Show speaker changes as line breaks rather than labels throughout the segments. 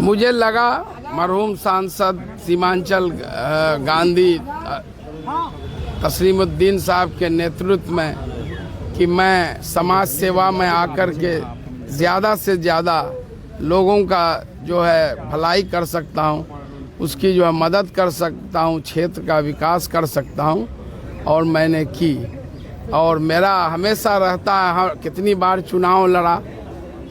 मुझे लगा मरहूम सांसद सीमांचल गांधी तस्लीमुद्दीन साहब के नेतृत्व में कि मैं समाज सेवा में आकर के ज़्यादा से ज़्यादा लोगों का जो है भलाई कर सकता हूँ, उसकी जो है मदद कर सकता हूँ, क्षेत्र का विकास कर सकता हूँ। और मैंने की और मेरा हमेशा रहता है, कितनी बार चुनाव लड़ा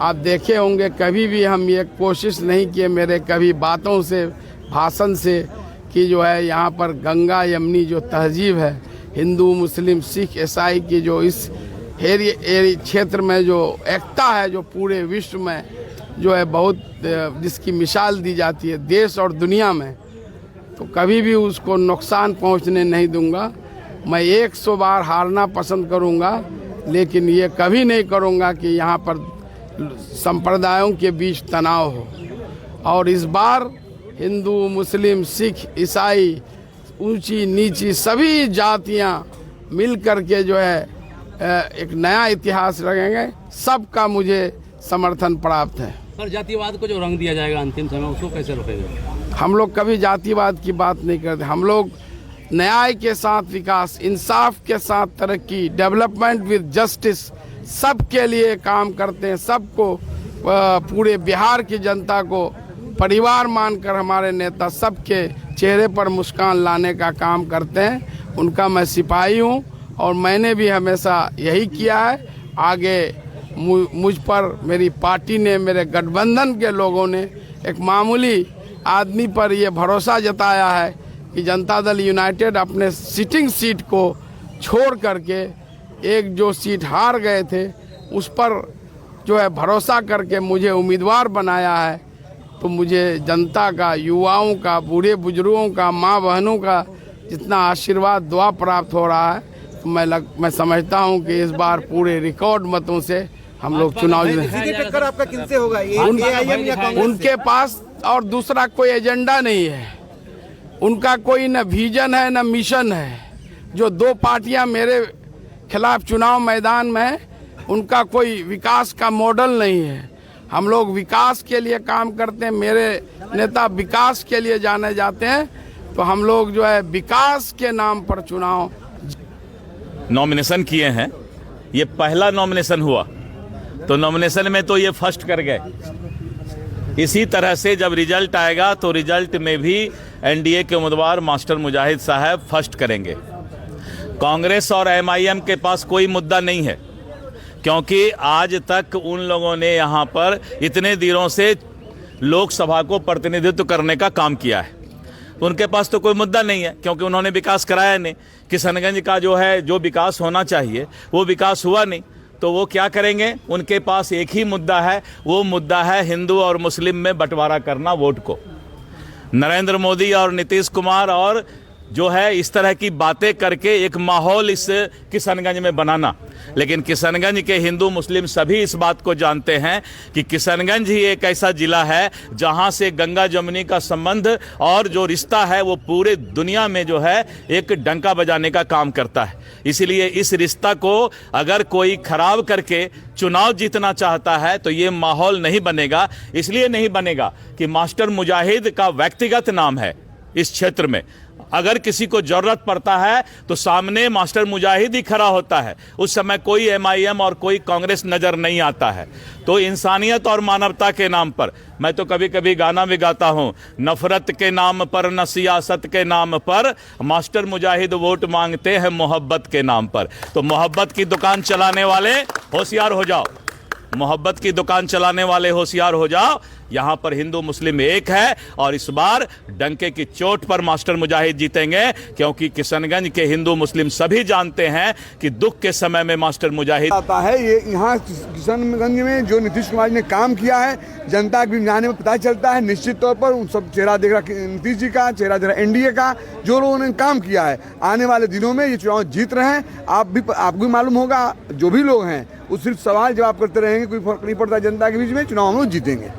आप देखे होंगे, कभी भी हम ये कोशिश नहीं किए मेरे कभी बातों से भाषण से कि जो है यहाँ पर गंगा यमुनी जो तहजीब है हिंदू मुस्लिम सिख ईसाई की जो इस क्षेत्र में जो एकता है जो पूरे विश्व में जो है बहुत जिसकी मिसाल दी जाती है देश और दुनिया में, तो कभी भी उसको नुकसान पहुँचने नहीं दूंगा। मैं 100 बार हारना पसंद करूंगा, लेकिन ये कभी नहीं करूंगा कि यहाँ पर संप्रदायों के बीच तनाव हो। और इस बार हिंदू मुस्लिम सिख ईसाई ऊंची नीची सभी जातियाँ मिल कर के जो है एक नया इतिहास रखेंगे। सबका मुझे समर्थन प्राप्त है।
सर, जातिवाद को जो रंग दिया जाएगा अंतिम समय, उसको कैसे रोकेंगे?
हम लोग कभी जातिवाद की बात नहीं करते। हम लोग न्याय के साथ विकास, इंसाफ के साथ तरक्की, डेवलपमेंट विद जस्टिस, सबके लिए काम करते हैं। सबको पूरे बिहार की जनता को परिवार मानकर हमारे नेता सबके चेहरे पर मुस्कान लाने का काम करते हैं। उनका मैं सिपाही हूँ और मैंने भी हमेशा यही किया है। आगे मुझ पर मेरी पार्टी ने, मेरे गठबंधन के लोगों ने एक मामूली आदमी पर यह भरोसा जताया है कि जनता दल यूनाइटेड अपने सिटिंग सीट को छोड़ करके एक जो सीट हार गए थे उस पर जो है भरोसा करके मुझे उम्मीदवार बनाया है। तो मुझे जनता का, युवाओं का, बूढ़े बुजुर्गों का, माँ बहनों का जितना आशीर्वाद दुआ प्राप्त हो रहा है, तो मैं समझता हूँ कि इस बार पूरे रिकॉर्ड मतों से हम लोग चुनाव
टक्कर आपका किनसे होगा?
उनके पास और दूसरा कोई एजेंडा नहीं है, उनका कोई न विजन है न मिशन है। जो दो पार्टियां मेरे खिलाफ चुनाव मैदान में है, उनका कोई विकास का मॉडल नहीं है। हम लोग विकास के लिए काम करते हैं, मेरे नेता विकास के लिए जाने जाते हैं। तो हम लोग जो है विकास के नाम पर चुनाव
नॉमिनेशन किए हैं। ये पहला नॉमिनेशन हुआ, तो नॉमिनेशन में तो ये फर्स्ट कर गए। इसी तरह से जब रिजल्ट आएगा तो रिजल्ट में भी एनडीए के उम्मीदवार मास्टर मुजाहिद साहब फर्स्ट करेंगे। कांग्रेस और एमआईएम के पास कोई मुद्दा नहीं है, क्योंकि आज तक उन लोगों ने यहाँ पर इतने दिनों से लोकसभा को प्रतिनिधित्व करने का काम किया है। उनके पास तो कोई मुद्दा नहीं है, क्योंकि उन्होंने विकास कराया नहीं। किशनगंज का जो है जो विकास होना चाहिए वो विकास हुआ नहीं, तो वो क्या करेंगे? उनके पास एक ही मुद्दा है, वो मुद्दा है हिंदू और मुस्लिम में बंटवारा करना वोट को। नरेंद्र मोदी और नीतीश कुमार और जो है इस तरह की बातें करके एक माहौल इस किशनगंज में बनाना। लेकिन किशनगंज के हिंदू मुस्लिम सभी इस बात को जानते हैं कि किशनगंज ही एक ऐसा जिला है जहां से गंगा जमुनी का संबंध और जो रिश्ता है वो पूरे दुनिया में जो है एक डंका बजाने का काम करता है। इसलिए इस रिश्ता को अगर कोई खराब करके चुनाव जीतना चाहता है तो ये माहौल नहीं बनेगा। इसलिए नहीं बनेगा कि मास्टर मुजाहिद का व्यक्तिगत नाम है इस क्षेत्र में। अगर किसी को जरूरत पड़ता है तो सामने मास्टर मुजाहिद ही खड़ा होता है, उस समय कोई एमआईएम और कोई कांग्रेस नजर नहीं आता है। तो इंसानियत और मानवता के नाम पर, मैं तो कभी कभी गाना भी गाता हूं, नफरत के नाम पर न सियासत के नाम पर मास्टर मुजाहिद वोट मांगते हैं मोहब्बत के नाम पर। तो मोहब्बत की दुकान चलाने वाले होशियार हो जाओ, मोहब्बत की दुकान चलाने वाले होशियार हो जाओ। यहाँ पर हिंदू मुस्लिम एक है और इस बार डंके की चोट पर मास्टर मुजाहिद जीतेंगे, क्योंकि किशनगंज के हिंदू मुस्लिम सभी जानते हैं कि दुख के समय में मास्टर मुजाहिद
आता है। ये यहाँ किशनगंज में जो नीतीश कुमार ने काम किया है, जनता के जाने में पता चलता है। निश्चित तौर पर उन सब चेहरा देख रहा नीतीश जी का, चेहरा देख रहा एनडीए का, जो लोगों ने काम किया है। आने वाले दिनों में ये चुनाव जीत रहे हैं। आपको भी मालूम होगा, जो भी लोग हैं वो सिर्फ सवाल जवाब करते रहेंगे, कोई फर्क नहीं पड़ता जनता के बीच में। चुनाव हम लोग जीतेंगे।